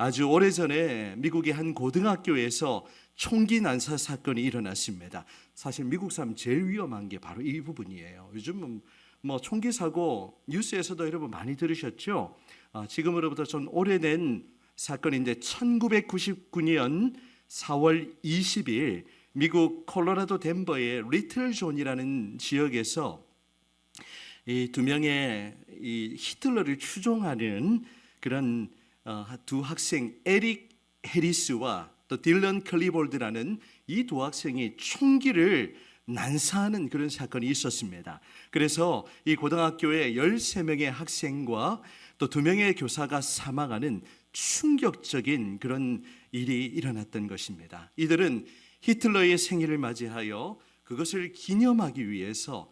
아주 오래전에 미국의 한 고등학교에서 총기 난사 사건이 일어났습니다. 사실 미국 사람 제일 위험한 게 바로 이 부분이에요. 요즘은 뭐 총기 사고 뉴스에서도 여러분 많이 들으셨죠? 지금으로부터 좀 오래된 사건인데 1999년 4월 20일 미국 콜로라도 덴버의 리틀 존이라는 지역에서 이 두 명의 이 히틀러를 추종하는 그런 두 학생 에릭 해리스와 또 딜런 클리볼드라는 이 두 학생이 총기를 난사하는 그런 사건이 있었습니다. 그래서 이 고등학교에 13명의 학생과 또 2명의 교사가 사망하는 충격적인 그런 일이 일어났던 것입니다. 이들은 히틀러의 생일을 맞이하여 그것을 기념하기 위해서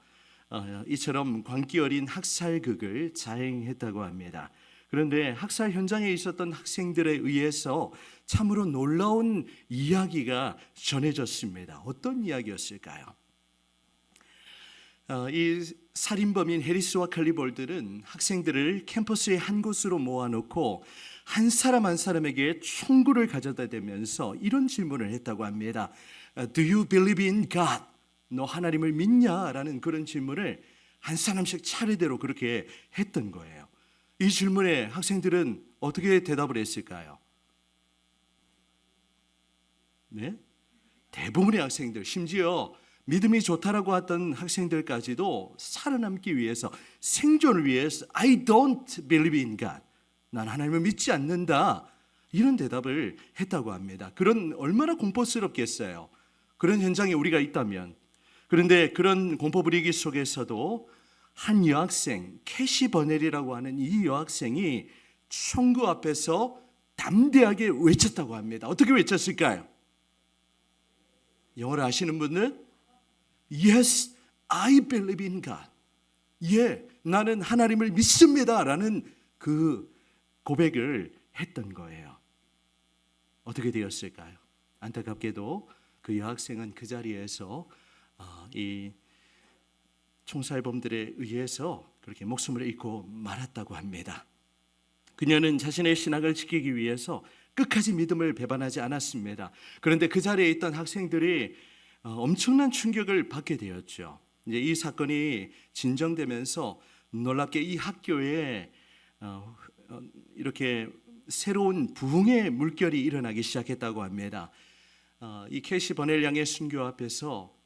이처럼 광기 어린 학살극을 자행했다고 합니다. 그런데 학살 현장에 있었던 학생들에 의해서 참으로 놀라운 이야기가 전해졌습니다. 어떤 이야기였을까요? 이 살인범인 해리스와 클리볼드는 학생들을 캠퍼스의 한 곳으로 모아놓고 한 사람 한 사람에게 총구를 가져다 대면서 이런 질문을 했다고 합니다. Do you believe in God? 너 하나님을 믿냐? 라는 그런 질문을 한 사람씩 차례대로 그렇게 했던 거예요. 이 질문에 학생들은 어떻게 대답을 했을까요? 네? 대부분의 학생들, 심지어 믿음이 좋다라고 했던 학생들까지도 살아남기 위해서, 생존을 위해서 I don't believe in God. 난 하나님을 믿지 않는다. 이런 대답을 했다고 합니다. 그런 얼마나 공포스럽겠어요. 그런 현장에 우리가 있다면. 그런데 그런 공포 분위기 속에서도 한 여학생, 캐시 버넬이라고 하는 이 여학생이 총구 앞에서 담대하게 외쳤다고 합니다. 어떻게 외쳤을까요? 영어를 아시는 분은 Yes, I believe in God. 예, 나는 하나님을 믿습니다. 라는 그 고백을 했던 거예요. 어떻게 되었을까요? 안타깝게도 그 여학생은 그 자리에서 이 총살범들에 의해서 그렇게 목숨을 잃고 말았다고 합니다. 그녀는 자신의 신학을 지키기 위해서 끝까지 믿음을 배반하지 않았습니다. 그런데 그 자리에 있던 학생들이 엄청난 충격을 받게 되었죠. 이제 이 사건이 진정되면서 놀랍게 이 학교에 이렇게 새로운 부흥의 물결이 일어나기 시작했다고 합니다. 이 캐시 버넬 양의 순교 앞에서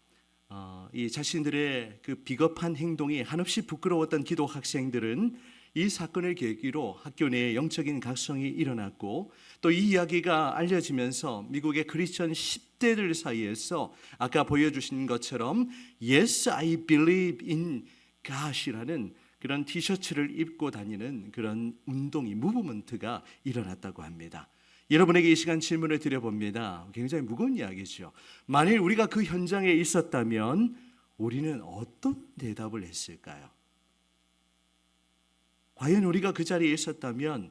이 자신들의 그 비겁한 행동이 한없이 부끄러웠던 기독 학생들은 이 사건을 계기로 학교 내에 영적인 각성이 일어났고 또 이 이야기가 알려지면서 미국의 크리스천 10대들 사이에서 아까 보여주신 것처럼 Yes, I believe in God이라는 그런 티셔츠를 입고 다니는 그런 운동이, 무브먼트가 일어났다고 합니다. 여러분에게 이 시간 질문을 드려봅니다. 굉장히 무거운 이야기죠. 만일 우리가 그 현장에 있었다면 우리는 어떤 대답을 했을까요? 과연 우리가 그 자리에 있었다면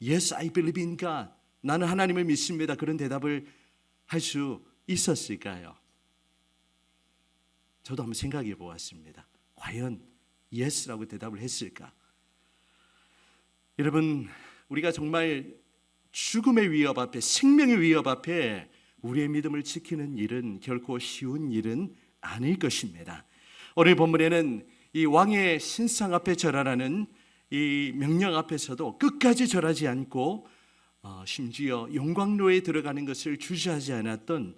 Yes, I believe in God. 나는 하나님을 믿습니다. 그런 대답을 할 수 있었을까요? 저도 한번 생각해 보았습니다. 과연 Yes라고 대답을 했을까? 여러분, 우리가 정말 죽음의 위협 앞에, 생명의 위협 앞에 우리의 믿음을 지키는 일은 결코 쉬운 일은 아닐 것입니다. 오늘 본문에는 이 왕의 신상 앞에 절하라는 이 명령 앞에서도 끝까지 절하지 않고 심지어 영광로에 들어가는 것을 주저하지 않았던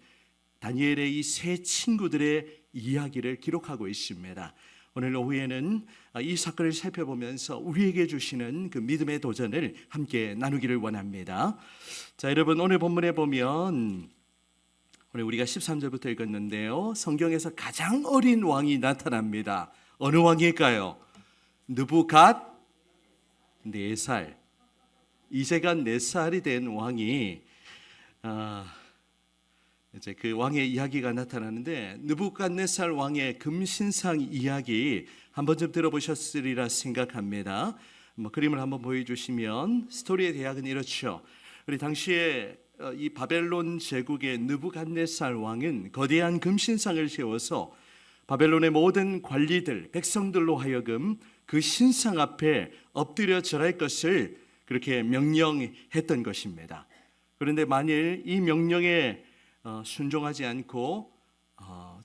다니엘의 이 세 친구들의 이야기를 기록하고 있습니다. 오늘 오후에는 이 사건을 살펴보면서 우리에게 주시는 그 믿음의 도전을 함께 나누기를 원합니다. 자, 여러분, 오늘 본문에 보면 오늘 우리가 13절부터 읽었는데요, 성경에서 가장 어린 왕이 나타납니다. 어느 왕일까요? 느부갓 4살, 이제가 4살이 된 왕이 이제 그 왕의 이야기가 나타나는데, 느부갓네살 왕의 금신상 이야기 한 번쯤 들어보셨으리라 생각합니다. 그림을 한번 보여주시면 스토리의 대략은 이렇죠. 우리 당시에 이 바벨론 제국의 느부갓네살 왕은 거대한 금신상을 세워서 바벨론의 모든 관리들, 백성들로 하여금 그 신상 앞에 엎드려 절할 것을 그렇게 명령했던 것입니다. 그런데 만일 이 명령에 순종하지 않고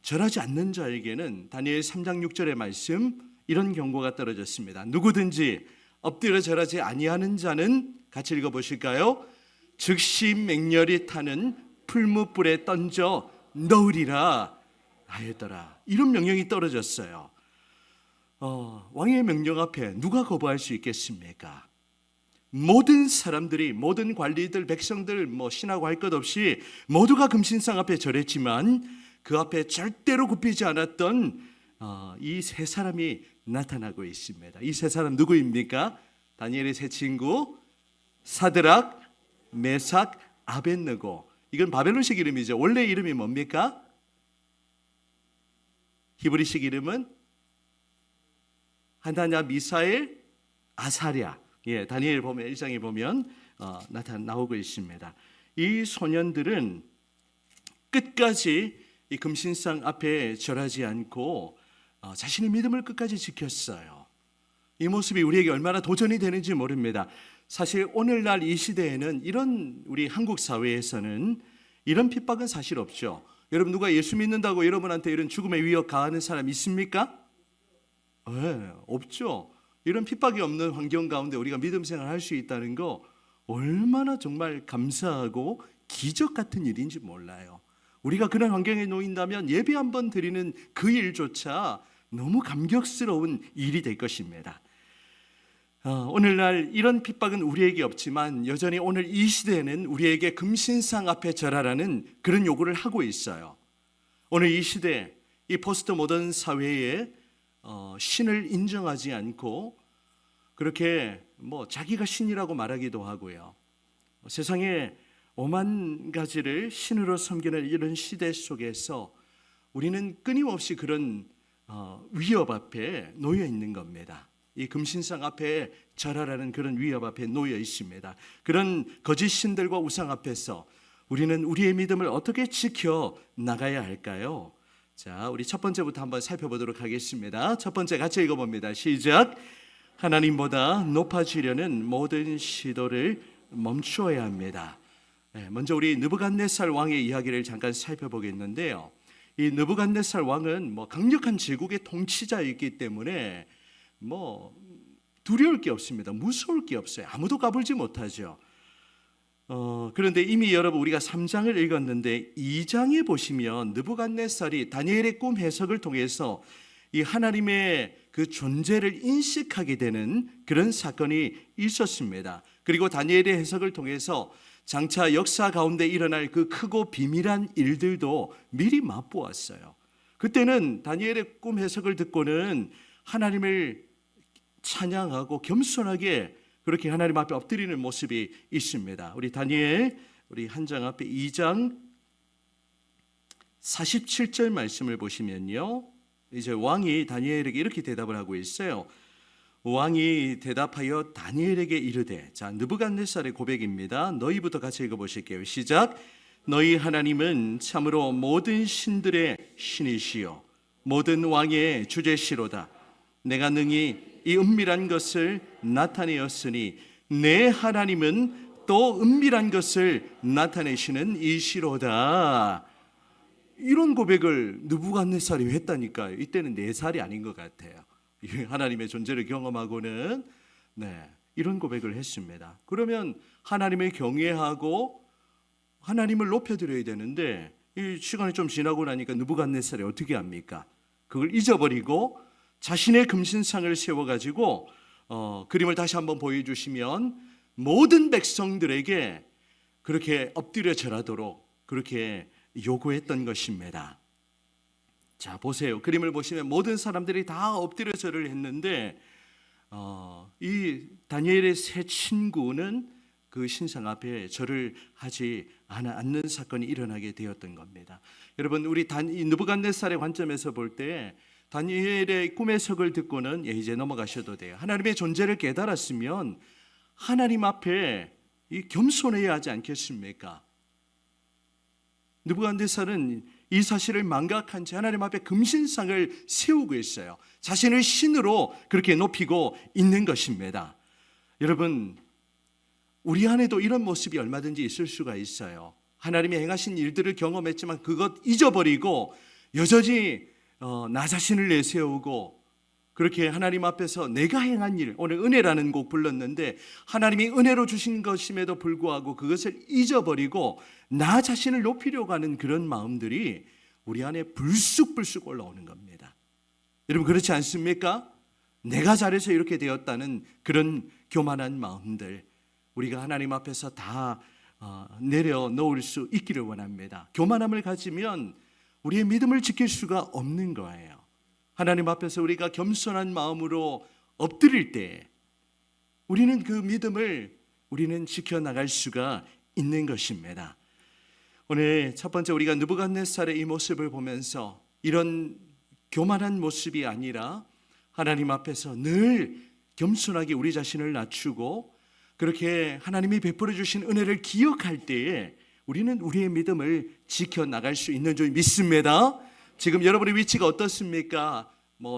절하지 않는 자에게는 다니엘 3장 6절의 말씀 이런 경고가 떨어졌습니다. 누구든지 엎드려 절하지 아니하는 자는 같이 읽어보실까요? 즉시 맹렬히 타는 풀무불에 던져 넣으리라 하였더라. 이런 명령이 떨어졌어요. 왕의 명령 앞에 누가 거부할 수 있겠습니까? 모든 사람들이, 모든 관리들, 백성들, 신하고 할 것 없이 모두가 금신상 앞에 절했지만 그 앞에 절대로 굽히지 않았던 이 세 사람이 나타나고 있습니다. 이 세 사람 누구입니까? 다니엘의 세 친구 사드락, 메삭, 아벳느고. 이건 바벨론식 이름이죠. 원래 이름이 뭡니까? 히브리식 이름은 하나냐, 미사엘, 아사랴. 다니엘 보면 1장에 보면 나오고 있습니다. 이 소년들은 끝까지 이 금신상 앞에 절하지 않고 자신의 믿음을 끝까지 지켰어요. 이 모습이 우리에게 얼마나 도전이 되는지 모릅니다. 사실 오늘날 이 시대에는 이런 우리 한국 사회에서는 이런 핍박은 사실 없죠. 여러분 누가 예수 믿는다고 여러분한테 이런 죽음의 위협 가하는 사람 있습니까? 네, 없죠. 이런 핍박이 없는 환경 가운데 우리가 믿음 생활을 할 수 있다는 거 얼마나 정말 감사하고 기적 같은 일인지 몰라요. 우리가 그런 환경에 놓인다면 예배 한번 드리는 그 일조차 너무 감격스러운 일이 될 것입니다. 오늘날 이런 핍박은 우리에게 없지만 여전히 오늘 이 시대에는 우리에게 금신상 앞에 절하라는 그런 요구를 하고 있어요. 오늘 이 시대, 이 포스트 모던 사회에 신을 인정하지 않고 그렇게 자기가 신이라고 말하기도 하고요. 세상에 오만 가지를 신으로 섬기는 이런 시대 속에서 우리는 끊임없이 그런 위협 앞에 놓여 있는 겁니다. 이 금신상 앞에 절하라는 그런 위협 앞에 놓여 있습니다. 그런 거짓 신들과 우상 앞에서 우리는 우리의 믿음을 어떻게 지켜 나가야 할까요? 자, 우리 첫 번째부터 한번 살펴보도록 하겠습니다. 첫 번째 같이 읽어봅니다. 시작. 하나님보다 높아지려는 모든 시도를 멈추어야 합니다. 먼저 우리 느부갓네살 왕의 이야기를 잠깐 살펴보겠는데요. 이 느부갓네살 왕은 강력한 제국의 통치자였기 때문에 두려울 게 없습니다. 무서울 게 없어요. 아무도 까불지 못하죠. 그런데 이미 여러분 우리가 3장을 읽었는데 2장에 보시면 느부갓네살이 다니엘의 꿈 해석을 통해서 이 하나님의 그 존재를 인식하게 되는 그런 사건이 있었습니다. 그리고 다니엘의 해석을 통해서 장차 역사 가운데 일어날 그 크고 비밀한 일들도 미리 맛보았어요. 그때는 다니엘의 꿈 해석을 듣고는 하나님을 찬양하고 겸손하게 그렇게 하나님 앞에 엎드리는 모습이 있습니다. 우리 다니엘 우리 한 장 앞에 2장 47절 말씀을 보시면요. 이제 왕이 다니엘에게 이렇게 대답을 하고 있어요. 왕이 대답하여 다니엘에게 이르되, 자, 느부갓네살의 고백입니다. 너희부터 같이 읽어보실게요. 시작. 너희 하나님은 참으로 모든 신들의 신이시요 모든 왕의 주제시로다. 내가 능히 이 은밀한 것을 나타내었으니 내 하나님은 또 은밀한 것을 나타내시는 이시로다. 이런 고백을 느부갓네살이 했다니까요. 이때는 4살이 아닌 것 같아요. 하나님의 존재를 경험하고는 이런 고백을 했습니다. 그러면 하나님을 경외하고 하나님을 높여드려야 되는데 이 시간이 좀 지나고 나니까 느부갓네살이 어떻게 합니까? 그걸 잊어버리고 자신의 금신상을 세워가지고 그림을 다시 한번 보여주시면 모든 백성들에게 그렇게 엎드려 절하도록 그렇게 요구했던 것입니다. 자, 보세요. 그림을 보시면 모든 사람들이 다 엎드려 절을 했는데 이 다니엘의 세 친구는 그 신상 앞에 절을 하지 않는 사건이 일어나게 되었던 겁니다. 여러분, 우리 느부갓네살의 관점에서 볼 때 다니엘의 꿈의 해석을 듣고는 이제 넘어가셔도 돼요. 하나님의 존재를 깨달았으면 하나님 앞에 겸손해야 하지 않겠습니까? 느부갓네살은 이 사실을 망각한 채 하나님 앞에 금신상을 세우고 있어요. 자신을 신으로 그렇게 높이고 있는 것입니다. 여러분, 우리 안에도 이런 모습이 얼마든지 있을 수가 있어요. 하나님이 행하신 일들을 경험했지만 그것 잊어버리고 여전히 나 자신을 내세우고 그렇게 하나님 앞에서 내가 행한 일, 오늘 은혜라는 곡 불렀는데 하나님이 은혜로 주신 것임에도 불구하고 그것을 잊어버리고 나 자신을 높이려고 하는 그런 마음들이 우리 안에 불쑥불쑥 올라오는 겁니다. 여러분 그렇지 않습니까? 내가 잘해서 이렇게 되었다는 그런 교만한 마음들 우리가 하나님 앞에서 다 내려놓을 수 있기를 원합니다. 교만함을 가지면 우리의 믿음을 지킬 수가 없는 거예요. 하나님 앞에서 우리가 겸손한 마음으로 엎드릴 때 우리는 그 믿음을 우리는 지켜나갈 수가 있는 것입니다. 오늘 첫 번째 우리가 느부갓네살의 이 모습을 보면서 이런 교만한 모습이 아니라 하나님 앞에서 늘 겸손하게 우리 자신을 낮추고 그렇게 하나님이 베풀어 주신 은혜를 기억할 때에 우리는 우리의 믿음을 지켜나갈 수 있는 줄 믿습니다. 지금 여러분의 위치가 어떻습니까?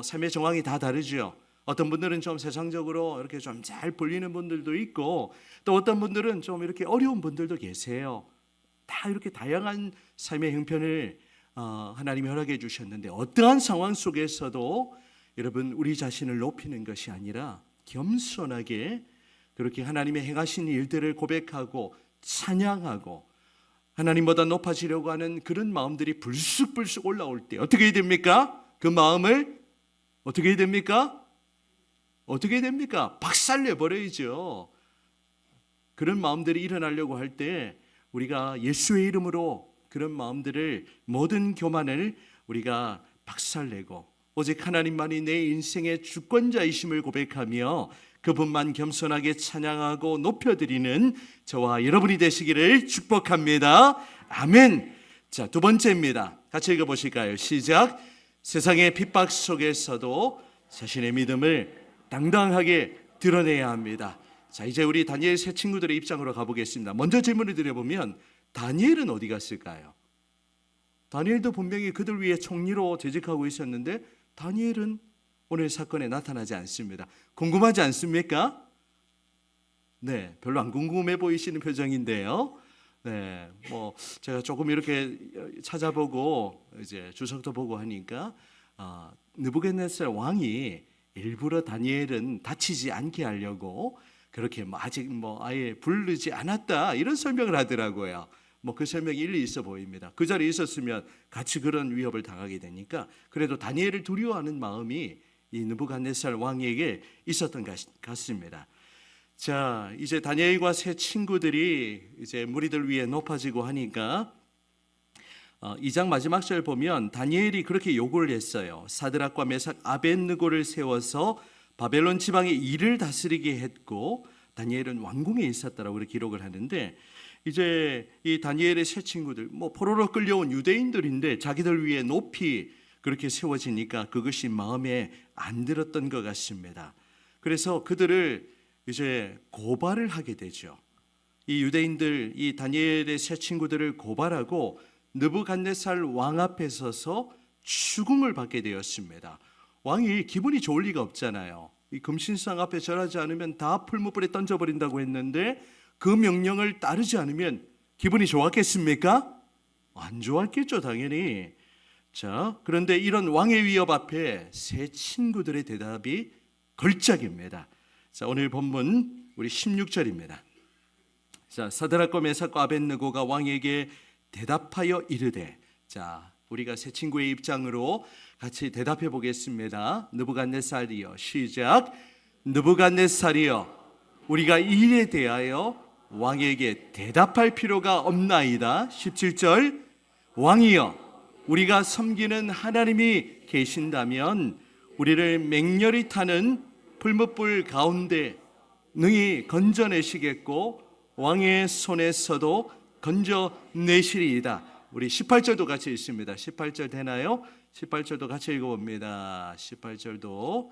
삶의 정황이 다 다르죠. 어떤 분들은 좀 세상적으로 이렇게 좀 잘 불리는 분들도 있고 또 어떤 분들은 좀 이렇게 어려운 분들도 계세요. 다 이렇게 다양한 삶의 형편을 하나님이 허락해 주셨는데 어떠한 상황 속에서도 여러분 우리 자신을 높이는 것이 아니라 겸손하게 그렇게 하나님의 행하신 일들을 고백하고 찬양하고 하나님보다 높아지려고 하는 그런 마음들이 불쑥불쑥 올라올 때 어떻게 해야 됩니까? 그 마음을 어떻게 해야 됩니까? 어떻게 해야 됩니까? 박살내버려야죠. 그런 마음들이 일어나려고 할 때 우리가 예수의 이름으로 그런 마음들을 모든 교만을 우리가 박살내고 오직 하나님만이 내 인생의 주권자이심을 고백하며 그분만 겸손하게 찬양하고 높여드리는 저와 여러분이 되시기를 축복합니다. 아멘. 자, 두 번째입니다. 같이 읽어보실까요? 시작. 세상의 핍박 속에서도 자신의 믿음을 당당하게 드러내야 합니다. 자, 이제 우리 다니엘 세 친구들의 입장으로 가보겠습니다. 먼저 질문을 드려보면 다니엘은 어디 갔을까요? 다니엘도 분명히 그들 위해 총리로 재직하고 있었는데 다니엘은 오늘 사건에 나타나지 않습니다. 궁금하지 않습니까? 네, 별로 안 궁금해 보이시는 표정인데요. 네, 제가 조금 이렇게 찾아보고 이제 주석도 보고 하니까 느부갓네살 왕이 일부러 다니엘은 다치지 않게 하려고 그렇게 아직 아예 부르지 않았다 이런 설명을 하더라고요. 그 설명이 일리 있어 보입니다. 그 자리에 있었으면 같이 그런 위협을 당하게 되니까 그래도 다니엘을 두려워하는 마음이 이 느부갓네살 왕에게 있었던 것 같습니다. 자, 이제 다니엘과 세 친구들이 이제 무리들 위해 높아지고 하니까 2장 마지막 절 보면 다니엘이 그렇게 요구를 했어요. 사드락과 메삭 아벳느고를 세워서 바벨론 지방의 일을 다스리게 했고 다니엘은 왕궁에 있었다라고 그렇게 기록을 하는데 이제 이 다니엘의 세 친구들 포로로 끌려온 유대인들인데 자기들 위해 높이 그렇게 세워지니까 그것이 마음에 안 들었던 것 같습니다. 그래서 그들을 이제 고발을 하게 되죠. 이 유대인들, 이 다니엘의 세 친구들을 고발하고 느부갓네살 왕 앞에 서서 추궁을 받게 되었습니다. 왕이 기분이 좋을 리가 없잖아요. 이 금신상 앞에 절하지 않으면 다 풀무불에 던져버린다고 했는데 그 명령을 따르지 않으면 기분이 좋았겠습니까? 안 좋았겠죠, 당연히. 자, 그런데 이런 왕의 위협 앞에 세 친구들의 대답이 걸작입니다. 자, 오늘 본문 우리 16절입니다. 자, 사드락과 메삭과 아벳느고가 왕에게 대답하여 이르되, 자, 우리가 세 친구의 입장으로 같이 대답해 보겠습니다. 느부갓네살이여, 시작. 느부갓네살이여, 우리가 이 일에 대하여 왕에게 대답할 필요가 없나이다. 17절. 왕이여, 우리가 섬기는 하나님이 계신다면 우리를 맹렬히 타는 풀무불 가운데 능히 건져내시겠고 왕의 손에서도 건져내시리이다. 우리 18절도 같이 읽습니다. 18절 되나요? 18절도 같이 읽어봅니다. 18절도,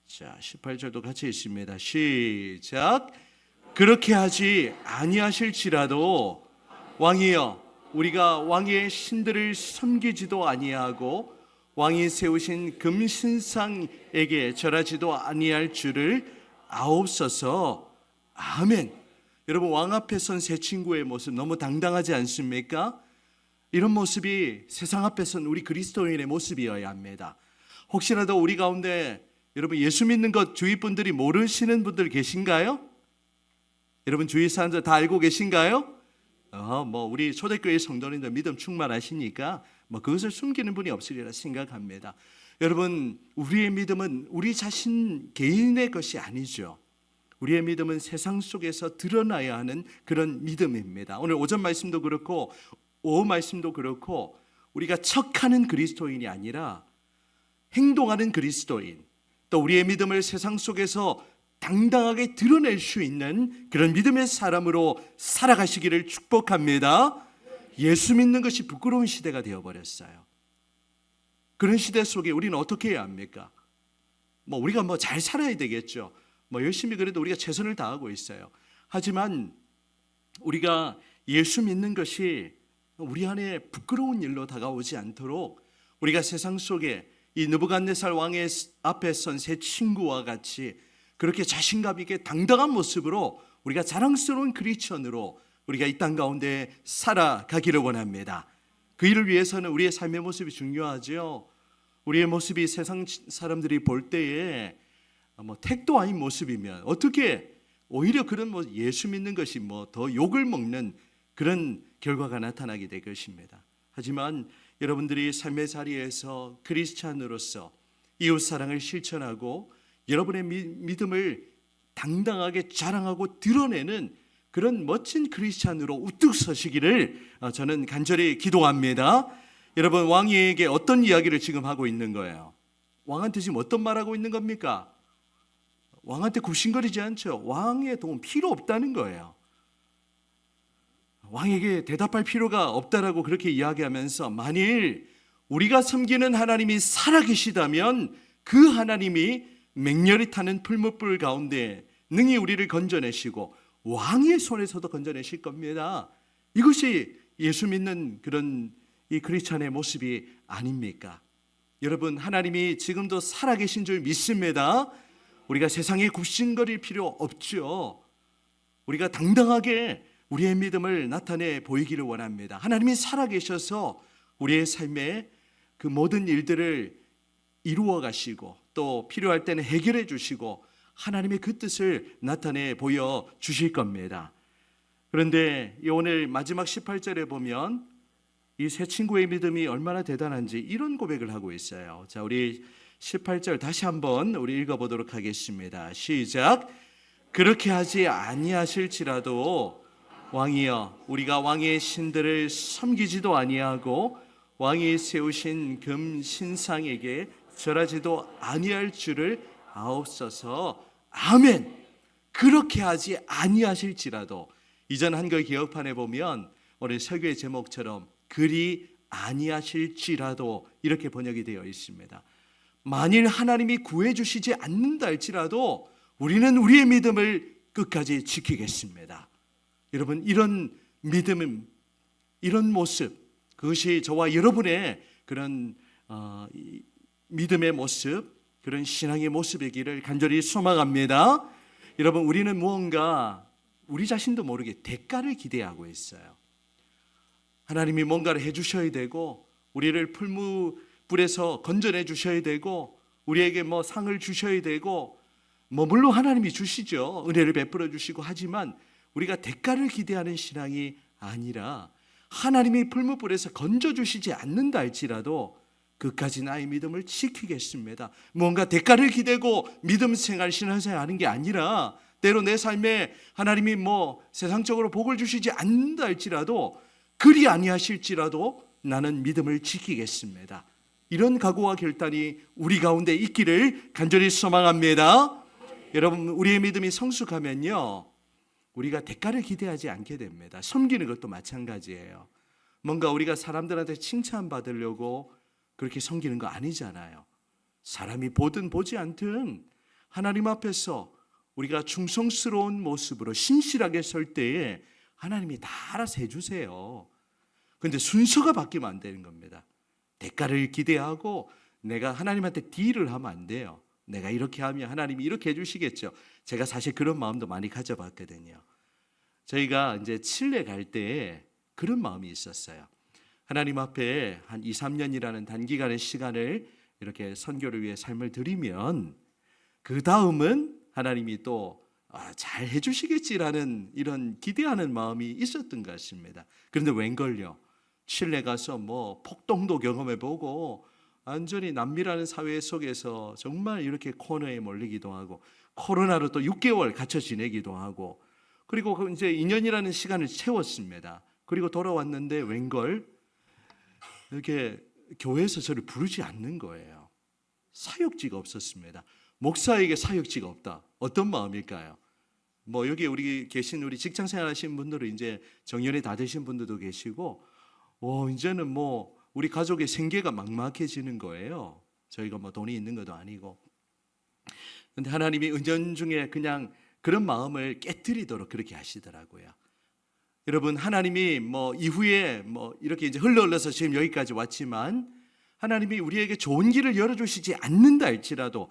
자, 18절도 같이 읽습니다. 시작. 그렇게 하지 아니하실지라도 왕이여, 우리가 왕의 신들을 섬기지도 아니하고 왕이 세우신 금신상에게 절하지도 아니할 줄을 아옵소서. 아멘. 여러분, 왕 앞에 선 새 친구의 모습 너무 당당하지 않습니까? 이런 모습이 세상 앞에 선 우리 그리스도인의 모습이어야 합니다. 혹시라도 우리 가운데 여러분 예수 믿는 것 주위 분들이 모르시는 분들 계신가요? 여러분 주위 사람들 다 알고 계신가요? 우리 초대교회 성도님들 믿음 충만하시니까 그것을 숨기는 분이 없으리라 생각합니다. 여러분, 우리의 믿음은 우리 자신 개인의 것이 아니죠. 우리의 믿음은 세상 속에서 드러나야 하는 그런 믿음입니다. 오늘 오전 말씀도 그렇고 오후 말씀도 그렇고 우리가 척하는 그리스도인이 아니라 행동하는 그리스도인, 또 우리의 믿음을 세상 속에서 당당하게 드러낼 수 있는 그런 믿음의 사람으로 살아가시기를 축복합니다. 예수 믿는 것이 부끄러운 시대가 되어버렸어요. 그런 시대 속에 우리는 어떻게 해야 합니까? 우리가 잘 살아야 되겠죠. 열심히 그래도 우리가 최선을 다하고 있어요. 하지만 우리가 예수 믿는 것이 우리 안에 부끄러운 일로 다가오지 않도록 우리가 세상 속에 이 느부갓네살 왕의 앞에 선 새 친구와 같이 그렇게 자신감 있게 당당한 모습으로 우리가 자랑스러운 크리스천으로 우리가 이 땅 가운데 살아가기를 원합니다. 그 일을 위해서는 우리의 삶의 모습이 중요하죠. 우리의 모습이 세상 사람들이 볼 때에 택도 아닌 모습이면 어떻게 오히려 그런 예수 믿는 것이 더 욕을 먹는 그런 결과가 나타나게 될 것입니다. 하지만 여러분들이 삶의 자리에서 크리스찬으로서 이웃 사랑을 실천하고 여러분의 믿음을 당당하게 자랑하고 드러내는 그런 멋진 크리스찬으로 우뚝 서시기를 저는 간절히 기도합니다. 여러분, 왕에게 어떤 이야기를 지금 하고 있는 거예요? 왕한테 지금 어떤 말하고 있는 겁니까? 왕한테 굽신거리지 않죠. 왕의 도움 필요 없다는 거예요. 왕에게 대답할 필요가 없다라고 그렇게 이야기하면서 만일 우리가 섬기는 하나님이 살아계시다면 그 하나님이 맹렬히 타는 풀무불 가운데 능히 우리를 건져내시고 왕의 손에서도 건져내실 겁니다. 이것이 예수 믿는 그런 이 크리스찬의 모습이 아닙니까? 여러분, 하나님이 지금도 살아계신 줄 믿습니다. 우리가 세상에 굽신거릴 필요 없죠. 우리가 당당하게 우리의 믿음을 나타내 보이기를 원합니다. 하나님이 살아계셔서 우리의 삶에 그 모든 일들을 이루어 가시고 또 필요할 때는 해결해 주시고 하나님의 그 뜻을 나타내 보여 주실 겁니다. 그런데 오늘 마지막 18절에 보면 이 새 친구의 믿음이 얼마나 대단한지 이런 고백을 하고 있어요. 자, 우리 18절 다시 한번 우리 읽어보도록 하겠습니다. 시작. 그렇게 하지 아니하실지라도 왕이여, 우리가 왕의 신들을 섬기지도 아니하고 왕이 세우신 금 신상에게 절하지도 아니할 줄을 아옵소서. 아멘. 그렇게 하지 아니하실지라도, 이전 한글 개혁판에 보면 오늘 설교의 제목처럼 그리 아니하실지라도 이렇게 번역이 되어 있습니다. 만일 하나님이 구해주시지 않는다 할지라도 우리는 우리의 믿음을 끝까지 지키겠습니다. 여러분, 이런 믿음, 이런 모습, 그것이 저와 여러분의 그런 믿음의 모습, 그런 신앙의 모습이기를 간절히 소망합니다. 여러분, 우리는 무언가 우리 자신도 모르게 대가를 기대하고 있어요. 하나님이 뭔가를 해주셔야 되고 우리를 풀무불에서 건져내 주셔야 되고 우리에게 상을 주셔야 되고 물론 하나님이 주시죠. 은혜를 베풀어 주시고. 하지만 우리가 대가를 기대하는 신앙이 아니라 하나님이 풀무불에서 건져주시지 않는다 할지라도 끝까지 나의 믿음을 지키겠습니다. 뭔가 대가를 기대고 믿음 생활, 신앙생활 하는 게 아니라 때로 내 삶에 하나님이 세상적으로 복을 주시지 않는다 할지라도 그리 아니하실지라도 나는 믿음을 지키겠습니다. 이런 각오와 결단이 우리 가운데 있기를 간절히 소망합니다. 여러분, 우리의 믿음이 성숙하면요, 우리가 대가를 기대하지 않게 됩니다. 섬기는 것도 마찬가지예요. 뭔가 우리가 사람들한테 칭찬받으려고 그렇게 섬기는 거 아니잖아요. 사람이 보든 보지 않든 하나님 앞에서 우리가 충성스러운 모습으로 신실하게 설 때에 하나님이 다 알아서 해주세요. 그런데 순서가 바뀌면 안 되는 겁니다. 대가를 기대하고 내가 하나님한테 딜을 하면 안 돼요. 내가 이렇게 하면 하나님이 이렇게 해주시겠죠. 제가 사실 그런 마음도 많이 가져봤거든요. 저희가 이제 칠레 갈 때 그런 마음이 있었어요. 하나님 앞에 한 2, 3년이라는 단기간의 시간을 이렇게 선교를 위해 삶을 드리면 그 다음은 하나님이 또 잘 해주시겠지라는 이런 기대하는 마음이 있었던 것 같습니다. 그런데 웬걸요, 칠레 가서 뭐 폭동도 경험해보고 완전히 남미라는 사회 속에서 정말 이렇게 코너에 몰리기도 하고 코로나로 또 6개월 갇혀 지내기도 하고 그리고 이제 2년이라는 시간을 채웠습니다. 그리고 돌아왔는데 웬걸 이렇게 교회에서 저를 부르지 않는 거예요. 사역지가 없었습니다. 목사에게 사역지가 없다. 어떤 마음일까요? 뭐 여기 우리 계신 우리 직장 생활하시는 분들은 이제 정년이 다 되신 분들도 계시고, 이제는 뭐 우리 가족의 생계가 막막해지는 거예요. 저희가 뭐 돈이 있는 것도 아니고. 근데 하나님이 은연중에 그냥 그런 마음을 깨뜨리도록 그렇게 하시더라고요. 여러분, 하나님이 뭐 이후에 뭐 이렇게 이제 흘러서 지금 여기까지 왔지만 하나님이 우리에게 좋은 길을 열어주시지 않는다 할지라도,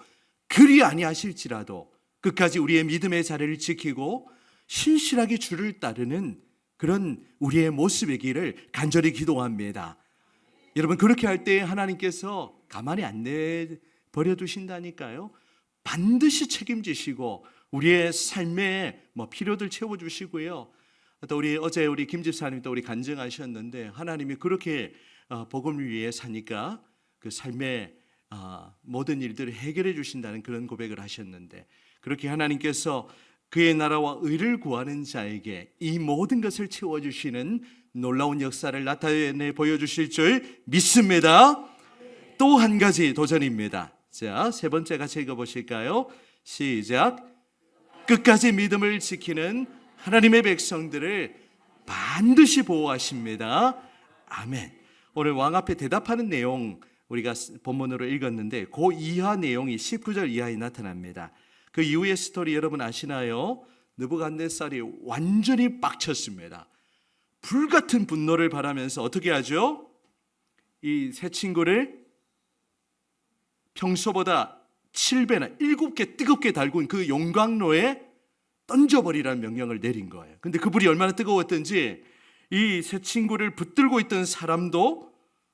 그리 아니하실지라도 끝까지 우리의 믿음의 자리를 지키고 신실하게 주를 따르는 그런 우리의 모습의 길을 간절히 기도합니다. 여러분, 그렇게 할 때 하나님께서 가만히 안 내버려 두신다니까요. 반드시 책임지시고 우리의 삶의 뭐 필요들 채워주시고요. 또 어제 우리 김 집사님 또 우리 간증하셨는데 하나님이 그렇게 복음을 위해 사니까 그 삶의 모든 일들을 해결해 주신다는 그런 고백을 하셨는데, 그렇게 하나님께서 그의 나라와 의를 구하는 자에게 이 모든 것을 채워주시는 놀라운 역사를 나타내 보여주실 줄 믿습니다. 또 한 가지 도전입니다. 자, 세 번째 같이 읽어보실까요? 시작. 끝까지 믿음을 지키는 하나님의 백성들을 반드시 보호하십니다. 아멘. 오늘 왕 앞에 대답하는 내용 우리가 본문으로 읽었는데 그 이하 내용이 19절 이하에 나타납니다. 그 이후의 스토리 여러분 아시나요? 느부갓네살이 완전히 빡쳤습니다. 불같은 분노를 발하면서 어떻게 하죠? 이 세 친구를 평소보다 7배나 7개 뜨겁게 달군 그 용광로에 던져버리라는 명령을 내린 거예요. 근데 그 불이 얼마나 뜨거웠던지 이 세 친구를 붙들고 있던 사람도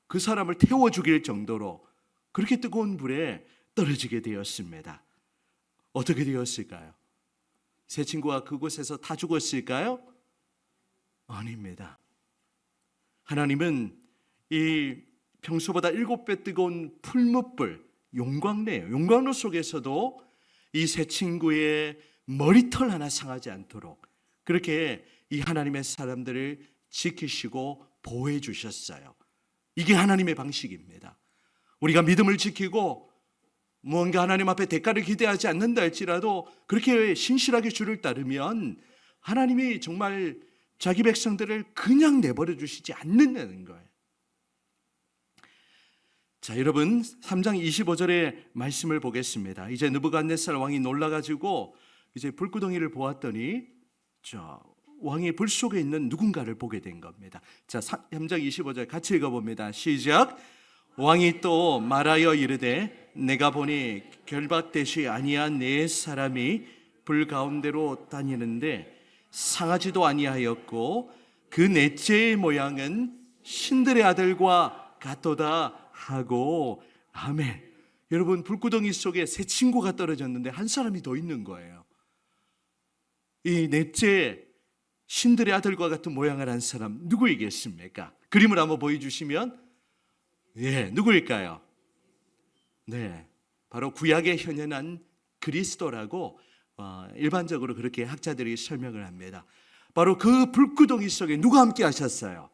그 사람을 태워 죽일 정도로 그렇게 뜨거운 불에 떨어지게 되었습니다. 어떻게 되었을까요? 세 친구가 그곳에서 다 죽었을까요? 아닙니다. 하나님은 이 평소보다 7배 뜨거운 풀무불, 용광로예요. 용광로 속에서도 이 세 친구의 머리털 하나 상하지 않도록 그렇게 이 하나님의 사람들을 지키시고 보호해 주셨어요. 이게 하나님의 방식입니다. 우리가 믿음을 지키고 무언가 하나님 앞에 대가를 기대하지 않는다 할지라도 그렇게 신실하게 주를 따르면 하나님이 정말 자기 백성들을 그냥 내버려 주시지 않는다는 거예요. 자, 여러분 3장 25절의 말씀을 보겠습니다. 이제 느부갓네살 왕이 놀라가지고 이제 불구덩이를 보았더니 왕이 불 속에 있는 누군가를 보게 된 겁니다. 자, 3장 25절 같이 읽어봅니다. 시작. 왕이 또 말하여 이르되 내가 보니 결박되지 아니한 네 사람이 불 가운데로 다니는데 상하지도 아니하였고 그 넷째의 모양은 신들의 아들과 같도다 하고. 아멘. 여러분, 불구덩이 속에 세 친구가 떨어졌는데 한 사람이 더 있는 거예요. 이 넷째 신들의 아들과 같은 모양을 한 사람 누구이겠습니까? 그림을 한번 보여주시면 누구일까요? 네, 바로 구약에 현현한 그리스도라고 일반적으로 그렇게 학자들이 설명을 합니다. 바로 그 불구덩이 속에 누가 함께 하셨어요?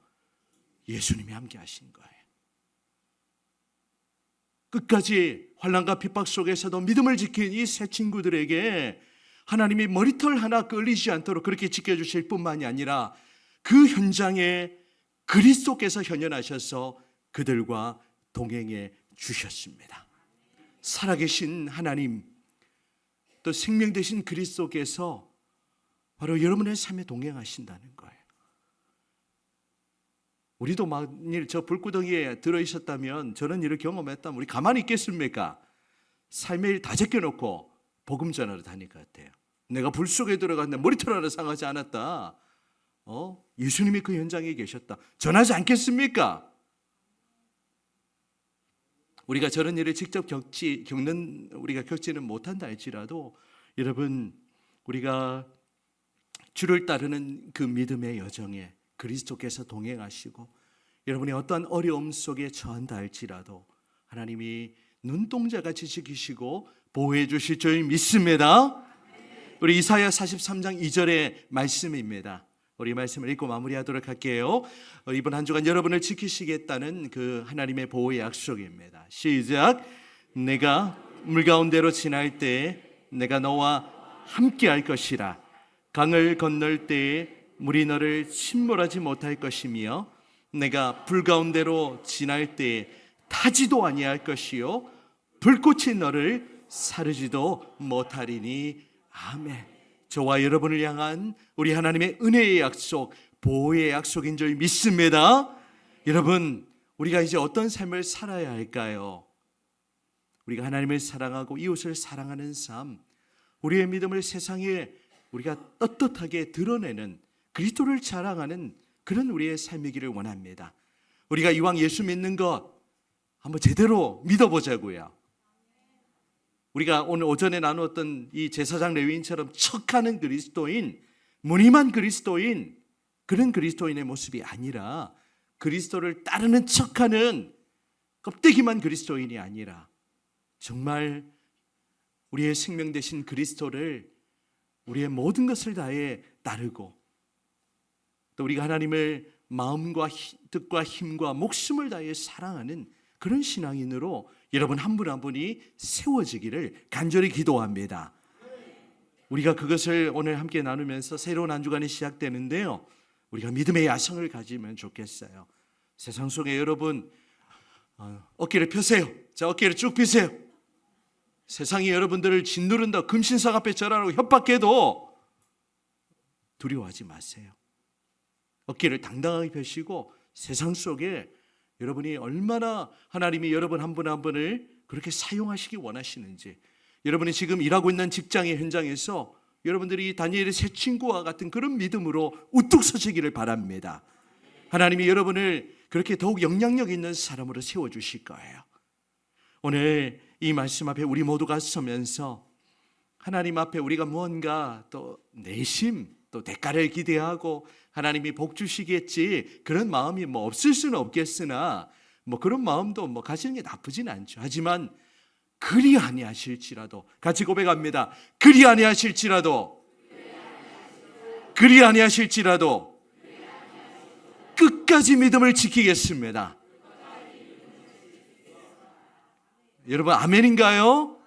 예수님이 함께 하신 거예요. 끝까지 환난과 핍박 속에서도 믿음을 지킨 이 세 친구들에게 하나님이 머리털 하나 끌리지 않도록 그렇게 지켜주실 뿐만이 아니라 그 현장에 그리스도께서 현현하셔서 그들과 동행해 주셨습니다. 살아계신 하나님, 또 생명 되신 그리스도께서 바로 여러분의 삶에 동행하신다는 거예요. 우리도 만일 저 불구덩이에 들어있었다면, 저는 이를 경험했다면 우리 가만히 있겠습니까? 삶의 일 다 제껴놓고 복음 전하러 다닐 것 같아요. 내가 불 속에 들어갔는데 머리털 하나 상하지 않았다. 예수님이 그 현장에 계셨다. 전하지 않겠습니까? 우리가 저런 일을 직접 우리가 겪지는 못한다 할지라도 여러분, 우리가 주를 따르는 그 믿음의 여정에 그리스도께서 동행하시고 여러분이 어떠한 어려움 속에 처한다 할지라도 하나님이 눈동자같이 지키시고 보호해 주실 줄 믿습니다. 우리 이사야 43장 2절의 말씀입니다. 우리 말씀을 읽고 마무리하도록 할게요. 이번 한 주간 여러분을 지키시겠다는 그 하나님의 보호의 약속입니다. 시작. 내가 물 가운데로 지날 때에 내가 너와 함께 할 것이라. 강을 건널 때에 물이 너를 침몰하지 못할 것이며 내가 불 가운데로 지날 때에 타지도 아니할 것이요 불꽃이 너를 사르지도 못하리니. 아멘. 저와 여러분을 향한 우리 하나님의 은혜의 약속, 보호의 약속인 줄 믿습니다. 여러분, 우리가 이제 어떤 삶을 살아야 할까요? 우리가 하나님을 사랑하고 이웃을 사랑하는 삶, 우리의 믿음을 세상에 우리가 떳떳하게 드러내는, 그리스도를 자랑하는 그런 우리의 삶이기를 원합니다. 우리가 이왕 예수 믿는 것 한번 제대로 믿어보자고요. 우리가 오늘 오전에 나누었던 이 제사장 레위인처럼 척하는 그리스도인, 무늬만 그리스도인, 그런 그리스도인의 모습이 아니라 그리스도를 따르는 척하는 껍데기만 그리스도인이 아니라 정말 우리의 생명 되신 그리스도를 우리의 모든 것을 다해 따르고 또 우리가 하나님을 마음과 뜻과 힘과 목숨을 다해 사랑하는 그런 신앙인으로 여러분 한 분 한 분이 세워지기를 간절히 기도합니다. 우리가 그것을 오늘 함께 나누면서 새로운 한 주간이 시작되는데요, 우리가 믿음의 야성을 가지면 좋겠어요. 세상 속에 여러분 어깨를 펴세요. 자, 어깨를 쭉 펴세요. 세상이 여러분들을 짓누른다, 금신상 앞에 절하라고 협박해도 두려워하지 마세요. 어깨를 당당하게 펴시고 세상 속에 여러분이 얼마나 하나님이 여러분 한 분 한 분을 그렇게 사용하시기 원하시는지, 여러분이 지금 일하고 있는 직장의 현장에서 여러분들이 다니엘의 새 친구와 같은 그런 믿음으로 우뚝 서시기를 바랍니다. 하나님이 여러분을 그렇게 더욱 영향력 있는 사람으로 세워주실 거예요. 오늘 이 말씀 앞에 우리 모두가 서면서 하나님 앞에 우리가 무언가 또 내심 또 대가를 기대하고 하나님이 복 주시겠지 그런 마음이 없을 수는 없겠으나 그런 마음도 가지는 게 나쁘진 않죠. 하지만 그리 아니하실지라도 같이 고백합니다. 그리 아니하실지라도 끝까지 믿음을 지키겠습니다. 여러분 아멘인가요?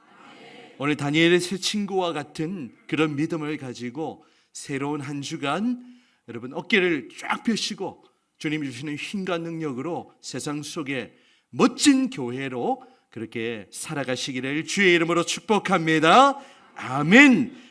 오늘 다니엘의 새 친구와 같은 그런 믿음을 가지고 새로운 한 주간 여러분 어깨를 쫙 펴시고 주님이 주시는 힘과 능력으로 세상 속에 멋진 교회로 그렇게 살아가시기를 주의 이름으로 축복합니다. 아멘.